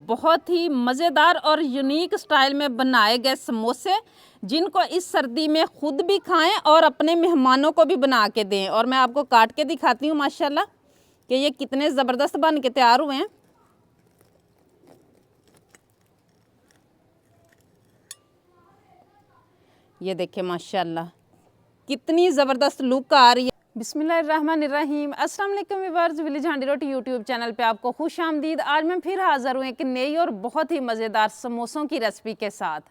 बहुत ही मज़ेदार और यूनिक स्टाइल में बनाए गए समोसे जिनको इस सर्दी में खुद भी खाएं और अपने मेहमानों को भी बना के दें। और मैं आपको काट के दिखाती हूँ माशाल्लाह कि ये कितने ज़बरदस्त बन के तैयार हुए हैं। ये देखिए माशाल्लाह कितनी ज़बरदस्त लुक आ रही है। बिस्मिल्लाहिर्रहमानिर्रहीम। अस्सलाम वालेकुम व्यूअर्स, विलेज हांडी रोटी यूट्यूब चैनल पे आपको खुश आमदीद। आज मैं फिर हाज़िर हूँ एक नई और बहुत ही मज़ेदार समोसों की रेसिपी के साथ।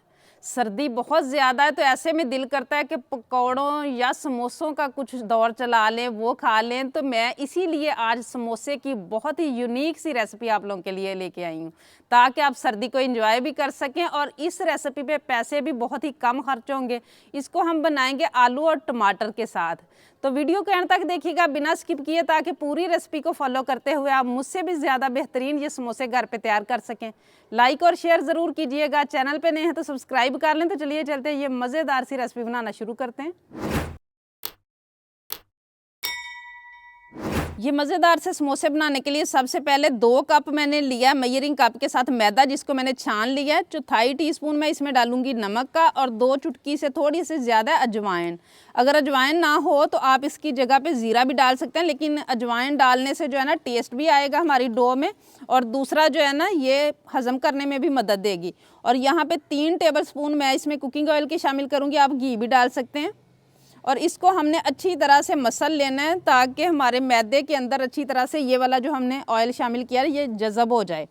सर्दी बहुत ज़्यादा है तो ऐसे में दिल करता है कि पकौड़ों या समोसों का कुछ दौर चला लें, वो खा लें। तो मैं इसीलिए आज समोसे की बहुत ही यूनिक सी रेसिपी आप लोगों के लिए लेके आई हूँ ताकि आप सर्दी को एंजॉय भी कर सकें और इस रेसिपी पे पैसे भी बहुत ही कम खर्च होंगे। इसको हम बनाएंगे आलू और टमाटर के साथ। तो वीडियो को एंड तक देखिएगा बिना स्किप किए ताकि पूरी रेसिपी को फॉलो करते हुए आप मुझसे भी ज़्यादा बेहतरीन ये समोसे घर पे तैयार कर सकें। लाइक और शेयर ज़रूर कीजिएगा। चैनल पे नए हैं तो सब्सक्राइब कर लें। तो चलिए चलते हैं, ये मज़ेदार सी रेसिपी बनाना शुरू करते हैं। ये मज़ेदार से समोसे बनाने के लिए सबसे पहले 2 कप मैंने लिया मेजरिंग कप के साथ मैदा, जिसको मैंने छान लिया है। 1/4 टीस्पून मैं इसमें डालूंगी नमक का और 2 चुटकी से थोड़ी सी ज़्यादा अजवाइन। अगर अजवाइन ना हो तो आप इसकी जगह पे ज़ीरा भी डाल सकते हैं, लेकिन अजवाइन डालने से जो है ना टेस्ट भी आएगा हमारी डो में और दूसरा जो है ना ये हज़म करने में भी मदद देगी। और यहाँ पर 3 टेबल स्पून मैं इसमें कुकिंग ऑयल की शामिल करूँगी, आप घी भी डाल सकते हैं। और इसको हमने अच्छी तरह से मसल लेना है ताकि हमारे मैदे के अंदर अच्छी तरह से ये वाला जो हमने ऑयल शामिल किया है ये जज़ब हो जाए।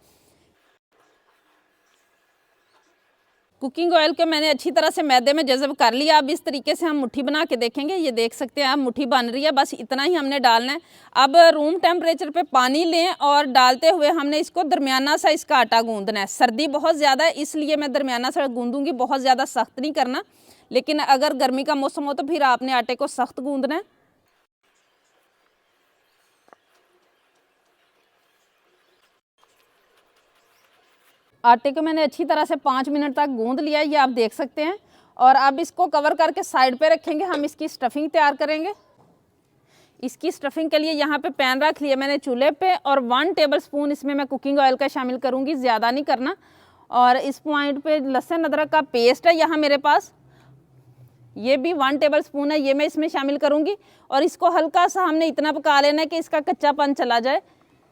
कुकिंग ऑयल को मैंने अच्छी तरह से मैदे में जज़ब कर लिया। अब इस तरीके से हम मुट्ठी बना के देखेंगे। ये देख सकते हैं आप मुट्ठी बन रही है, बस इतना ही हमने डालना है। अब रूम टेम्परेचर पे पानी लें और डालते हुए हमने इसको दरमियाना सा इसका आटा गूंदना है। सर्दी बहुत ज़्यादा है इसलिए मैं दरमियाना सा गूंदूंगी, बहुत ज़्यादा सख्त नहीं करना। लेकिन अगर गर्मी का मौसम हो तो फिर आपने आटे को सख्त गूंदना है। आटे को मैंने अच्छी तरह से 5 मिनट तक गूंद लिया, ये आप देख सकते हैं। और अब इसको कवर करके साइड पे रखेंगे, हम इसकी स्टफिंग तैयार करेंगे। इसकी स्टफिंग के लिए यहाँ पे पैन रख लिया मैंने चूल्हे पे और 1 टेबल स्पून इसमें मैं कुकिंग ऑयल का शामिल करूँगी, ज़्यादा नहीं करना। और इस पॉइंट पे लहसुन अदरक का पेस्ट है यहाँ मेरे पास, ये भी 1 टेबल स्पून है, ये मैं इसमें शामिल करूँगी। और इसको हल्का सा हमने इतना पका लेना है कि इसका कच्चापन चला जाए।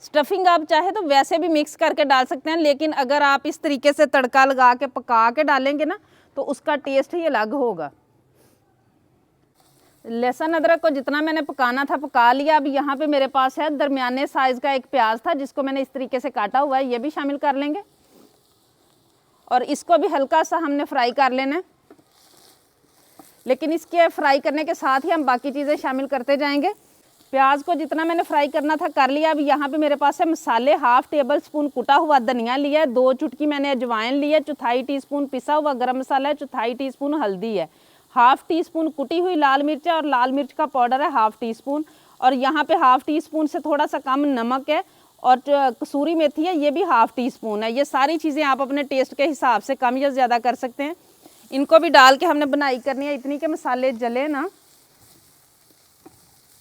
स्टफिंग आप चाहे तो वैसे भी मिक्स करके डाल सकते हैं, लेकिन अगर आप इस तरीके से तड़का लगा के पका के डालेंगे ना तो उसका टेस्ट ही अलग होगा। लहसुन अदरक को जितना मैंने पकाना था पका लिया। अब यहाँ पे मेरे पास है दरमियाने साइज़ का एक प्याज था जिसको मैंने इस तरीके से काटा हुआ है, ये भी शामिल कर लेंगे। और इसको भी हल्का सा हमने फ्राई कर लेना है, लेकिन इसके फ्राई करने के साथ ही हम बाकी चीज़ें शामिल करते जाएंगे। प्याज को जितना मैंने फ्राई करना था कर लिया। अब यहाँ पे मेरे पास है मसाले, 1/2 टेबल स्पून कुटा हुआ धनिया लिया है, 2 चुटकी मैंने अजवाइन ली है, 1/4 टीस्पून पिसा हुआ गरम मसाला है, 1/4 टीस्पून हल्दी है, 1/2 टीस्पून कुटी हुई लाल मिर्च है और लाल मिर्च का पाउडर है 1/2 टीस्पून। और यहाँ पे 1/2 टीस्पून से थोड़ा सा कम नमक है और कसूरी मेथी है, ये भी 1/2 टीस्पून है। ये सारी चीज़ें आप अपने टेस्ट के हिसाब से कम या ज़्यादा कर सकते हैं। इनको भी डाल के हमने बनाई करनी है, इतनी के मसाले जले ना।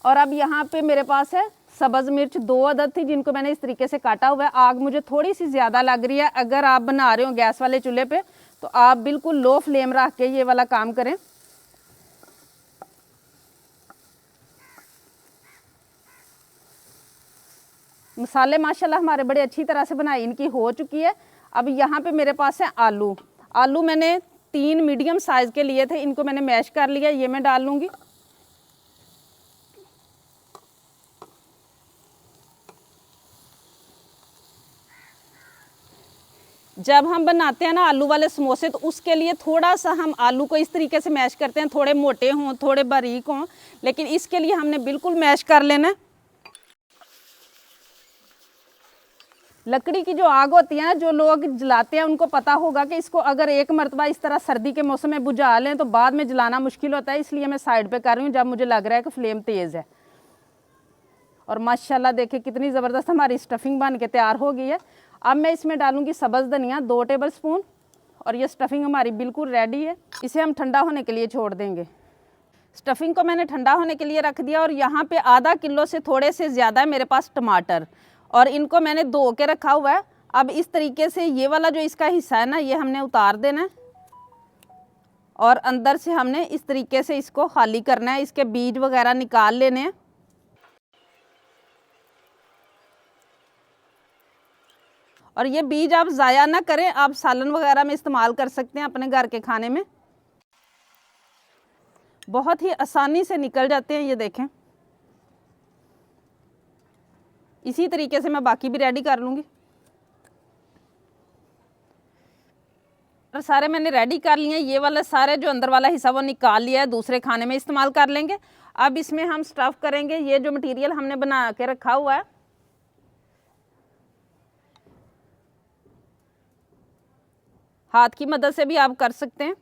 और अब यहाँ पे मेरे पास है सब्ज़ मिर्च, 2 अदद थी जिनको मैंने इस तरीके से काटा हुआ है। आग मुझे थोड़ी सी ज़्यादा लग रही है, अगर आप बना रहे हो गैस वाले चूल्हे पे तो आप बिल्कुल लो फ्लेम रख के ये वाला काम करें। मसाले माशाल्लाह हमारे बड़े अच्छी तरह से बनाई इनकी हो चुकी है। अब यहाँ पे मेरे पास है आलू। आलू मैंने 3 मीडियम साइज़ के लिए थे, इनको मैंने मैश कर लिया, ये मैं डाल लूँगी। जब हम बनाते हैं ना आलू वाले समोसे तो उसके लिए थोड़ा सा हम आलू को इस तरीके से मैश करते हैं, थोड़े मोटे हों थोड़े बारीक हों, लेकिन इसके लिए हमने बिल्कुल मैश कर लेना है। लकड़ी की जो आग होती है ना, जो लोग जलाते हैं उनको पता होगा कि इसको अगर एक मरतबा इस तरह सर्दी के मौसम में बुझा लें तो बाद में जलाना मुश्किल होता है, इसलिए मैं साइड पे कर रही हूँ जब मुझे लग रहा है कि फ्लेम तेज़ है। और माशाल्लाह देखिए कितनी ज़बरदस्त हमारी स्टफिंग बन के तैयार हो गई है। अब मैं इसमें डालूंगी सब्ज़ धनिया 2 टेबल स्पून और ये स्टफिंग हमारी बिल्कुल रेडी है। इसे हम ठंडा होने के लिए छोड़ देंगे। स्टफिंग को मैंने ठंडा होने के लिए रख दिया और यहाँ पे आधा किलो से थोड़े से ज़्यादा है मेरे पास टमाटर और इनको मैंने धो के रखा हुआ है। अब इस तरीके से ये वाला जो इसका हिस्सा है ना, ये हमने उतार देना है और अंदर से हमने इस तरीके से इसको खाली करना है, इसके बीज वगैरह निकाल लेने हैं। और ये बीज आप ज़ाया ना करें, आप सालन वगैरह में इस्तेमाल कर सकते हैं अपने घर के खाने में, बहुत ही आसानी से निकल जाते हैं। ये देखें, इसी तरीके से मैं बाकी भी रेडी कर लूँगी। और सारे मैंने रेडी कर लिए हैं। ये वाला सारे जो अंदर वाला हिस्सा वो निकाल लिया है, दूसरे खाने में इस्तेमाल कर लेंगे। अब इसमें हम स्टफ़ करेंगे ये जो मटेरियल हमने बना के रखा हुआ है। हाथ की मदद से भी आप कर सकते हैं।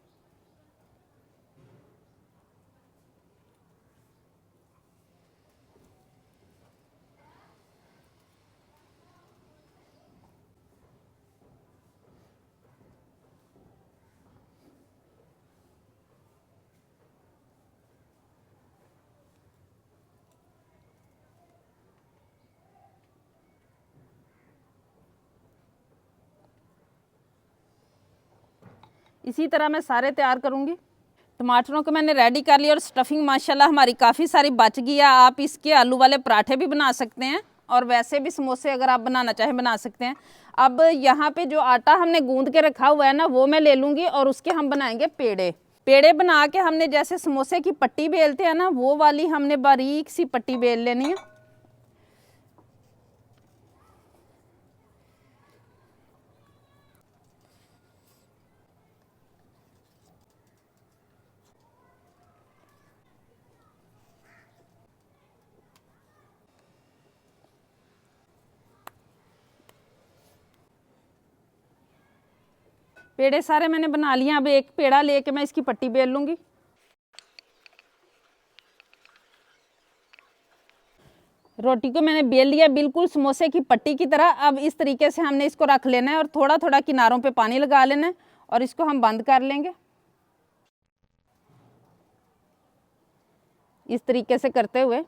इसी तरह मैं सारे तैयार करूँगी। टमाटरों को मैंने रेडी कर लिया और स्टफिंग माशाल्लाह हमारी काफ़ी सारी बच गई है। आप इसके आलू वाले पराठे भी बना सकते हैं और वैसे भी समोसे अगर आप बनाना चाहें बना सकते हैं। अब यहाँ पे जो आटा हमने गूंद के रखा हुआ है ना, वो मैं ले लूँगी और उसके हम बनाएंगे पेड़े। पेड़े बना के हमने जैसे समोसे की पट्टी बेलते हैं ना, वो वाली हमने बारीक सी पट्टी बेल लेनी है। पेड़े सारे मैंने बना लिए। अब एक पेड़ा लेके मैं इसकी पट्टी बेल लूँगी। रोटी को मैंने बेल लिया बिल्कुल समोसे की पट्टी की तरह। अब इस तरीके से हमने इसको रख लेना है और थोड़ा थोड़ा किनारों पे पानी लगा लेना है और इसको हम बंद कर लेंगे। इस तरीके से करते हुए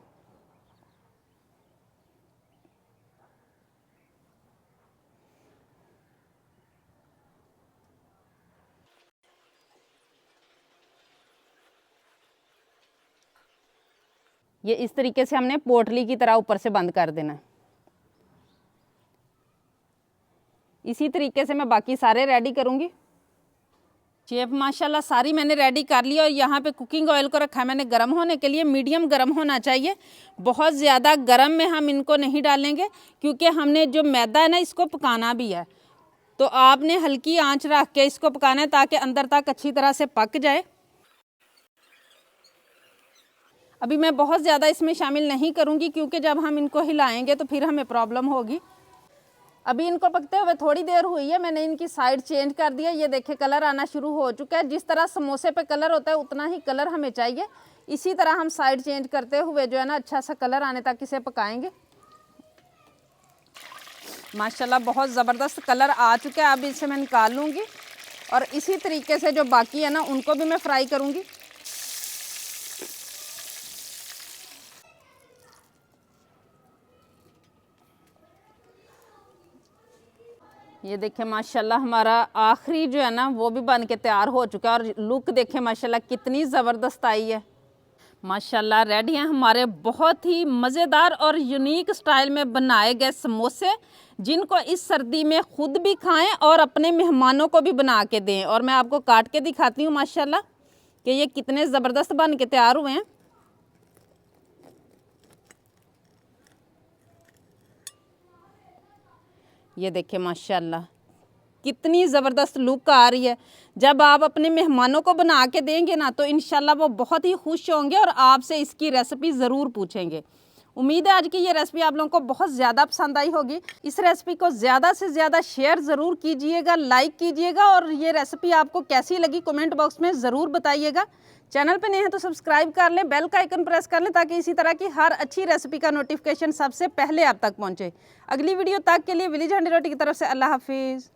ये इस तरीके से हमने पोटली की तरह ऊपर से बंद कर देना है। इसी तरीके से मैं बाकी सारे रेडी करूँगी। शेफ माशाल्लाह सारी मैंने रेडी कर ली और यहाँ पे कुकिंग ऑयल को रखा है मैंने गर्म होने के लिए। मीडियम गर्म होना चाहिए, बहुत ज़्यादा गर्म में हम इनको नहीं डालेंगे क्योंकि हमने जो मैदा है ना इसको पकाना भी है। तो आपने हल्की आंच रख के इसको पकाना है ताकि अंदर तक अच्छी तरह से पक जाए। अभी मैं बहुत ज़्यादा इसमें शामिल नहीं करूँगी क्योंकि जब हम इनको हिलाएंगे तो फिर हमें प्रॉब्लम होगी। अभी इनको पकते हुए थोड़ी देर हुई है, मैंने इनकी साइड चेंज कर दिया। ये देखे कलर आना शुरू हो चुका है। जिस तरह समोसे पे कलर होता है उतना ही कलर हमें चाहिए। इसी तरह हम साइड चेंज करते हुए जो है ना अच्छा सा कलर आने तक इसे पकाएंगे। माशाल्लाह बहुत ज़बरदस्त कलर आ चुका है। अब इसे मैं निकाल लूँगी और इसी तरीके से जो बाकी है ना उनको भी मैं फ्राई करूँगी। ये देखें माशाल्लाह हमारा आखिरी जो है ना वो भी बन के तैयार हो चुका है और लुक देखें माशाल्लाह कितनी ज़बरदस्त आई है। माशाल्लाह रेडी हैं हमारे बहुत ही मज़ेदार और यूनिक स्टाइल में बनाए गए समोसे, जिनको इस सर्दी में ख़ुद भी खाएं और अपने मेहमानों को भी बना के दें। और मैं आपको काट के दिखाती हूँ माशाल्लाह कि ये कितने ज़बरदस्त बन के तैयार हुए हैं। ये देखें माशाल्लाह कितनी ज़बरदस्त लुक आ रही है। जब आप अपने मेहमानों को बना के देंगे ना तो इंशाल्लाह वो बहुत ही खुश होंगे और आपसे इसकी रेसिपी ज़रूर पूछेंगे। उम्मीद है आज की ये रेसिपी आप लोगों को बहुत ज़्यादा पसंद आई होगी। इस रेसिपी को ज़्यादा से ज़्यादा शेयर ज़रूर कीजिएगा, लाइक कीजिएगा और ये रेसिपी आपको कैसी लगी कमेंट बॉक्स में ज़रूर बताइएगा। चैनल पे नए हैं तो सब्सक्राइब कर लें, बेल का आइकन प्रेस कर लें ताकि इसी तरह की हर अच्छी रेसिपी का नोटिफिकेशन सबसे पहले आप तक पहुँचे। अगली वीडियो तक के लिए विलेज हांडी रोटी की तरफ से अल्लाह हाफिज़।